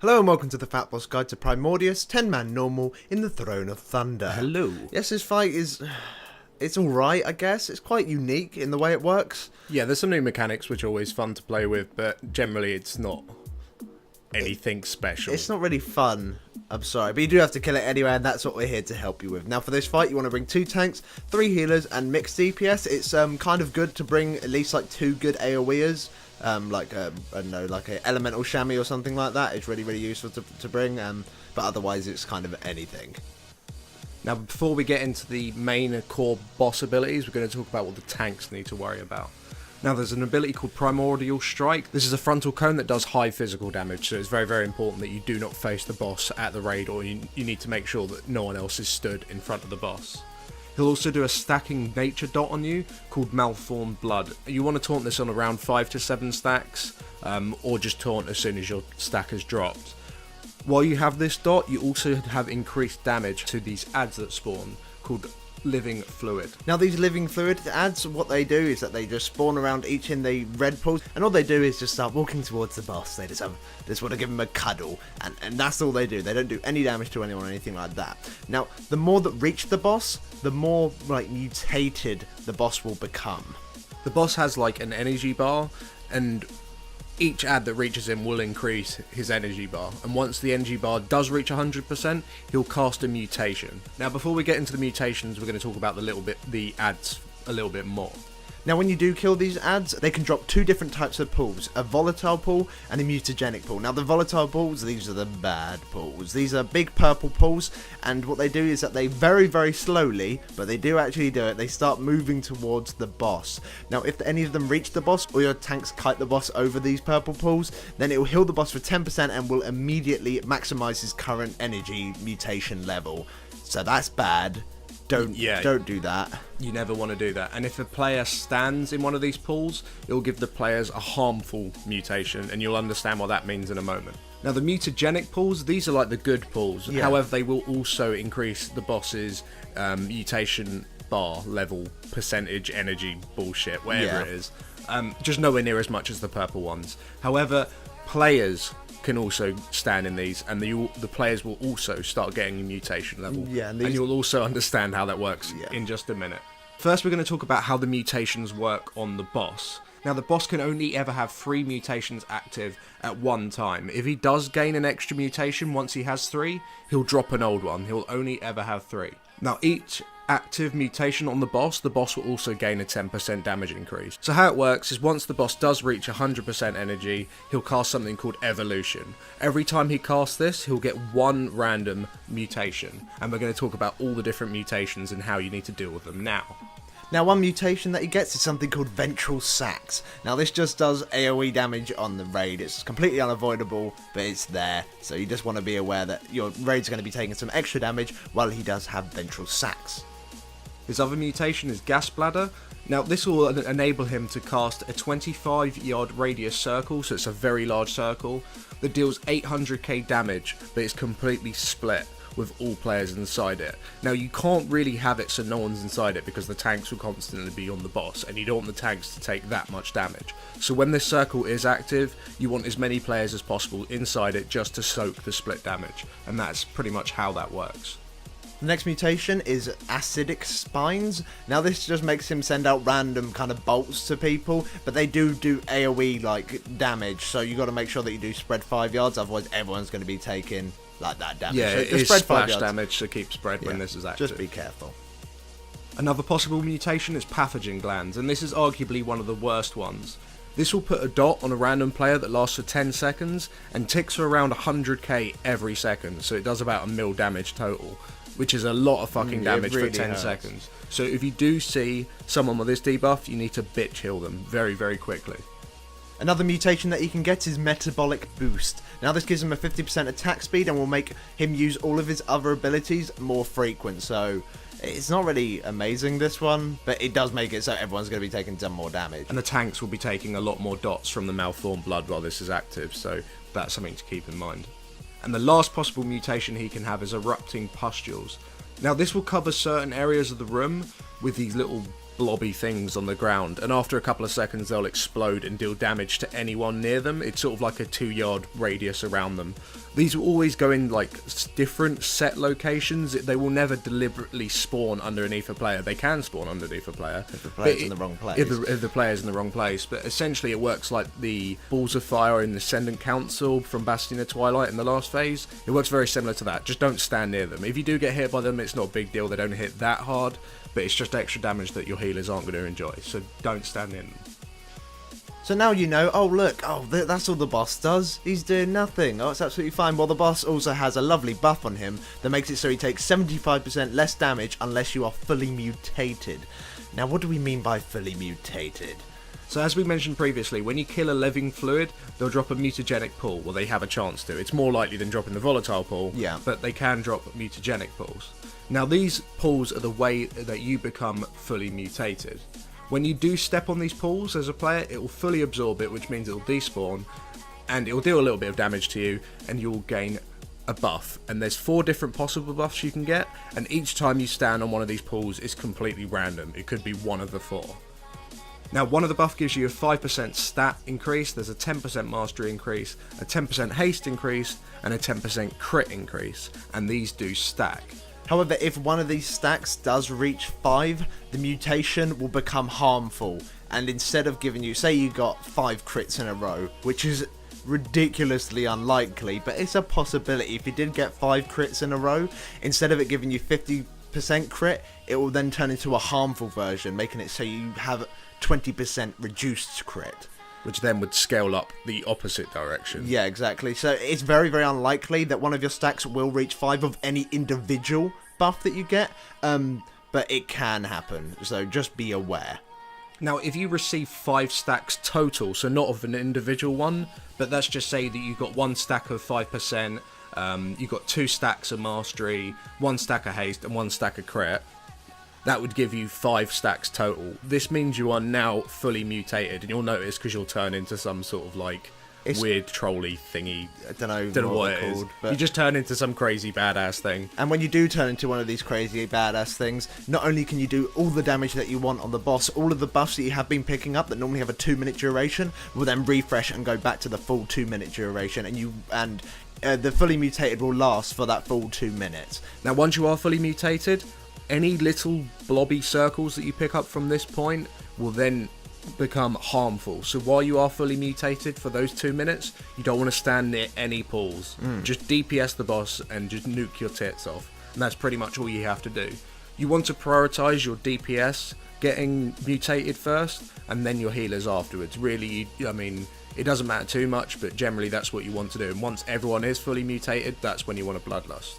Hello and welcome to the FATBOSS Guide to Primordius, 10-man normal in the Throne of Thunder. Hello. Yes, this fight is... it's alright, I guess. It's quite unique in the way it works. Yeah, there's some new mechanics which are always fun to play with, but generally it's not anything special. It's not really fun, I'm sorry, but you do have to kill it anyway, and that's what we're here to help you with. Now for this fight, you want to bring 2 tanks, 3 healers, and mixed DPS. It's kind of good to bring at least like 2 good AoEers. Like I don't know, like a elemental chamois or something like that. It's really useful to bring, but otherwise it's kind of anything. Now before we get into the main core boss abilities, we're going to talk about what the tanks need to worry about. Now there's an ability called Primordial Strike. This is a frontal cone that does high physical damage, so it's very important that you do not face the boss at the raid, or you need to make sure that no one else is stood in front of the boss. He'll also do a stacking nature dot on you called Malformed Blood. You want to taunt this on around 5 to 7 stacks, or just taunt as soon as your stack has dropped. While you have this dot, you also have increased damage to these adds that spawn called Living Fluid. Now these Living Fluid adds, what they do is that they just spawn around each in the red pools, and all they do is just start walking towards the boss. They just want to give him a cuddle, and that's all they do. They don't do any damage to anyone or anything like that. Now the more that reach the boss, the more like mutated the boss will become. The boss has like an energy bar, and each ad that reaches him will increase his energy bar, and once the energy bar does reach 100%, he'll cast a mutation. Now before we get into the mutations, we're going to talk about the ads a little bit more. Now when you do kill these adds, they can drop 2 different types of pools, a volatile pool and a mutagenic pool. Now the volatile pools, these are the bad pools. These are big purple pools, and what they do is that they very slowly, but they do actually do it, they start moving towards the boss. Now if any of them reach the boss, or your tanks kite the boss over these purple pools, then it will heal the boss for 10% and will immediately maximize his current energy mutation level. So that's bad. Don't do that. You never want to do that. And if a player stands in one of these pools, it'll give the players a harmful mutation, and you'll understand what that means in a moment. Now the mutagenic pools, these are like the good pools. Yeah. However, they will also increase the boss's mutation bar level, percentage, energy, bullshit, whatever it is. Just nowhere near as much as the purple ones. However, players can also stand in these, and the players will also start getting a mutation level. Yeah, and you'll also understand how that works in just a minute. First, we're going to talk about how the mutations work on the boss. Now, the boss can only ever have 3 mutations active at one time. If he does gain an extra mutation once he has 3, he'll drop an old one. He'll only ever have 3. Now, each active mutation on the boss will also gain a 10% damage increase. So how it works is once the boss does reach 100% energy, he'll cast something called Evolution. Every time he casts this, he'll get 1 random mutation, and we're going to talk about all the different mutations and how you need to deal with them now. Now one mutation that he gets is something called Ventral Sacs. Now this just does AoE damage on the raid. It's completely unavoidable, but it's there. So you just want to be aware that your raid's going to be taking some extra damage while he does have Ventral Sacs. His other mutation is Gas Bladder. Now this will enable him to cast a 25-yard radius circle, so it's a very large circle, that deals 800k damage, but it's completely split with all players inside it. Now you can't really have it so no one's inside it, because the tanks will constantly be on the boss, and you don't want the tanks to take that much damage. So when this circle is active, you want as many players as possible inside it just to soak the split damage, and that's pretty much how that works. The next mutation is Acidic Spines. Now this just makes him send out random kind of bolts to people, but they do AoE like damage, so you got to make sure that you do spread 5 yards, otherwise everyone's going to be taking like that damage. Yeah, so it is splash damage to keep spread when this is active. Just be careful. Another possible mutation is Pathogen Glands, and this is arguably one of the worst ones. This will put a dot on a random player that lasts for 10 seconds and ticks for around 100k every second, so it does about 1 mil damage total, which is a lot of fucking damage for 10 seconds. So if you do see someone with this debuff, you need to bitch heal them very quickly. Another mutation that he can get is Metabolic Boost. Now this gives him a 50% attack speed and will make him use all of his other abilities more frequent. So it's not really amazing, this one, but it does make it so everyone's going to be taking some more damage. And the tanks will be taking a lot more dots from the Malformed Blood while this is active, so that's something to keep in mind. And the last possible mutation he can have is Erupting Pustules. Now this will cover certain areas of the room with these little blobby things on the ground, and after a couple of seconds they'll explode and deal damage to anyone near them. It's sort of like a 2-yard radius around them. These will always go in like different set locations. They will never deliberately spawn underneath a player. They can spawn underneath a player if the player's in the wrong place. If the player's in the wrong place. But essentially it works like the balls of fire in the Ascendant Council from Bastion of Twilight in the last phase. It works very similar to that. Just don't stand near them. If you do get hit by them, it's not a big deal. They don't hit that hard, but it's just extra damage that your healers aren't going to enjoy. So don't stand in them. So now you know, oh look, that's all the boss does. He's doing nothing. Oh, it's absolutely fine. Well, the boss also has a lovely buff on him that makes it so he takes 75% less damage unless you are fully mutated. Now, what do we mean by fully mutated? So as we mentioned previously, when you kill a living fluid, they'll drop a mutagenic pool. Well, they have a chance to. It's more likely than dropping the volatile pool, yeah, but they can drop mutagenic pools. Now, these pools are the way that you become fully mutated. When you do step on these pools as a player, it will fully absorb it, which means it will despawn, and it will deal a little bit of damage to you, and you will gain a buff. And there's 4 different possible buffs you can get, and each time you stand on one of these pools is completely random. It could be one of the 4. Now, one of the buff gives you a 5% stat increase, there's a 10% mastery increase, a 10% haste increase, and a 10% crit increase, and these do stack. However, if one of these stacks does reach 5, the mutation will become harmful. And instead of giving you, say you got 5 crits in a row, which is ridiculously unlikely, but it's a possibility. If you did get 5 crits in a row, instead of it giving you 50% crit, it will then turn into a harmful version, making it so you have 20% reduced crit. Which then would scale up the opposite direction. Yeah, exactly. So it's very, very unlikely that one of your stacks will reach 5 of any individual buff that you get, but it can happen, so just be aware. Now, if you receive 5 stacks total, so not of an individual one, but let's just say that you got 1 stack of 5%, you got 2 stacks of mastery, 1 stack of haste, and 1 stack of crit, that would give you 5 stacks total. This means you are now fully mutated, and you'll notice because you'll turn into some sort of like weird trolly thingy. I don't know what it is. But you just turn into some crazy badass thing. And when you do turn into one of these crazy badass things, not only can you do all the damage that you want on the boss, all of the buffs that you have been picking up that normally have a 2-minute duration will then refresh and go back to the full 2-minute duration, and the fully mutated will last for that full 2 minutes. Now, once you are fully mutated, any little blobby circles that you pick up from this point will then become harmful. So while you are fully mutated for those 2 minutes, you don't want to stand near any pools. Just DPS the boss and just nuke your tits off. And that's pretty much all you have to do. You want to prioritize your DPS getting mutated first, and then your healers afterwards. Really, I mean, it doesn't matter too much, but generally that's what you want to do. And once everyone is fully mutated, that's when you want to bloodlust.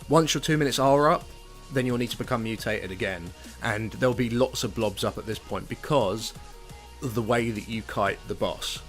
Once your 2 minutes are up, then you'll need to become mutated again, and there'll be lots of blobs up at this point because of the way that you kite the boss.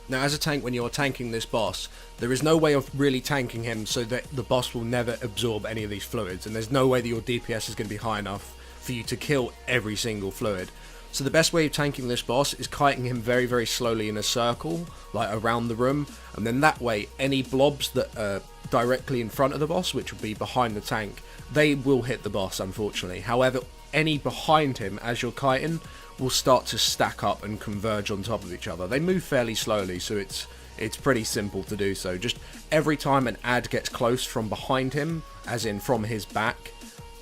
Now, as a tank, when you're tanking this boss, there is no way of really tanking him so that the boss will never absorb any of these fluids, and there's no way that your DPS is going to be high enough for you to kill every single fluid. So the best way of tanking this boss is kiting him very, very slowly in a circle, like around the room, and then that way any blobs that are directly in front of the boss, which will be behind the tank, they will hit the boss, unfortunately. However, any behind him as you're kiting will start to stack up and converge on top of each other. They move fairly slowly, so it's pretty simple to do so. Just every time an ad gets close from behind him, as in from his back,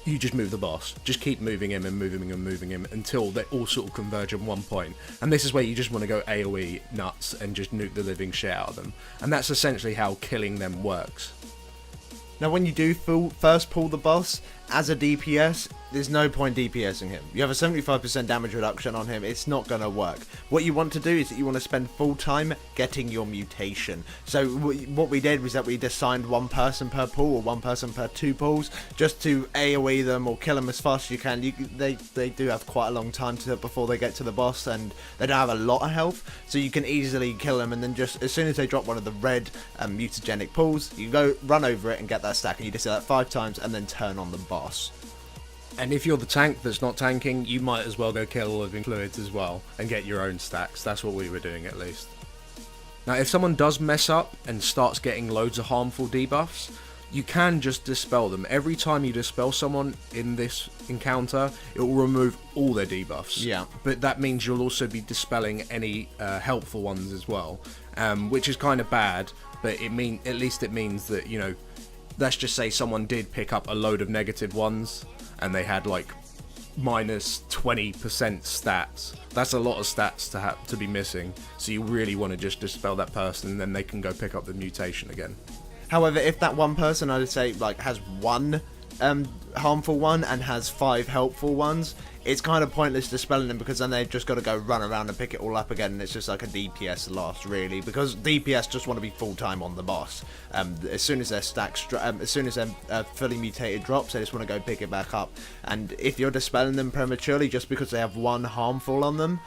you just move the boss. Just keep moving him and moving him and moving him until they all sort of converge at one point. And this is where you just want to go AoE nuts and just nuke the living shit out of them. And that's essentially how killing them works. Now, when you do first pull the boss, as a DPS, there's no point DPSing him. You have a 75% damage reduction on him, it's not going to work. What you want to do is that you want to spend full time getting your mutation. So what we did was that we assigned 1 person per pool, or 1 person per 2 pools, just to AoE them or kill them as fast as you can. They do have quite a long time before they get to the boss, and they don't have a lot of health, so you can easily kill them, and then just as soon as they drop one of the red mutagenic pools, you go run over it and get that stack, and you just do that 5 times and then turn on the boss. And if you're the tank that's not tanking, you might as well go kill all living fluids as well and get your own stacks. That's what we were doing, at least. Now, if someone does mess up and starts getting loads of harmful debuffs, you can just dispel them. Every time you dispel someone in this encounter, it will remove all their debuffs. Yeah. But that means you'll also be dispelling any helpful ones as well, which is kind of bad, but at least it means that, you know, let's just say someone did pick up a load of negative ones, and they had like minus 20% stats. That's a lot of stats to have to be missing, so you really want to just dispel that person, and then they can go pick up the mutation again. However, if that one person, I'd say, like, has one harmful one and has 5 helpful ones, it's kind of pointless dispelling them, because then they've just got to go run around and pick it all up again, and it's just like a DPS loss, really, because DPS just want to be full-time on the boss. As soon as their stacks, as soon as their fully mutated drops, they just want to go pick it back up, and if you're dispelling them prematurely just because they have one harmful on them,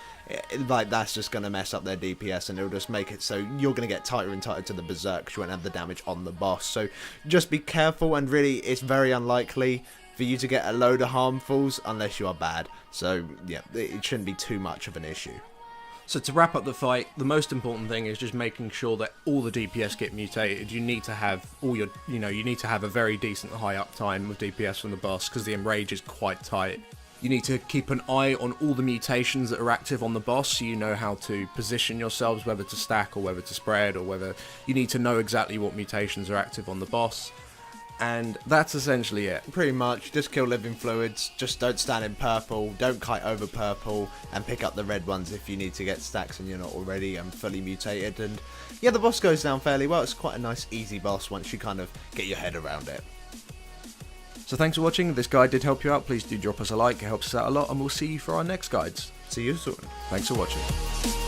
like, that's just going to mess up their DPS, and it'll just make it so you're going to get tighter and tighter to the berserk, because you won't have the damage on the boss. So just be careful, and really it's very unlikely for you to get a load of harmfuls unless you are bad. So yeah, it shouldn't be too much of an issue. So to wrap up the fight, the most important thing is just making sure that all the DPS get mutated. You need to have all your, you need to have a very decent high uptime with DPS from the boss, because the enrage is quite tight. You need to keep an eye on all the mutations that are active on the boss, so you know how to position yourselves, whether to stack or whether to spread, or whether you need to know exactly what mutations are active on the boss. And that's essentially it. Pretty much, just kill living fluids, just don't stand in purple, don't kite over purple, and pick up the red ones if you need to get stacks and you're not already fully mutated. And yeah, the boss goes down fairly well. It's quite a nice easy boss once you kind of get your head around it. So thanks for watching. If this guide did help you out, please do drop us a like, it helps us out a lot, and we'll see you for our next guides. See you soon. Thanks for watching.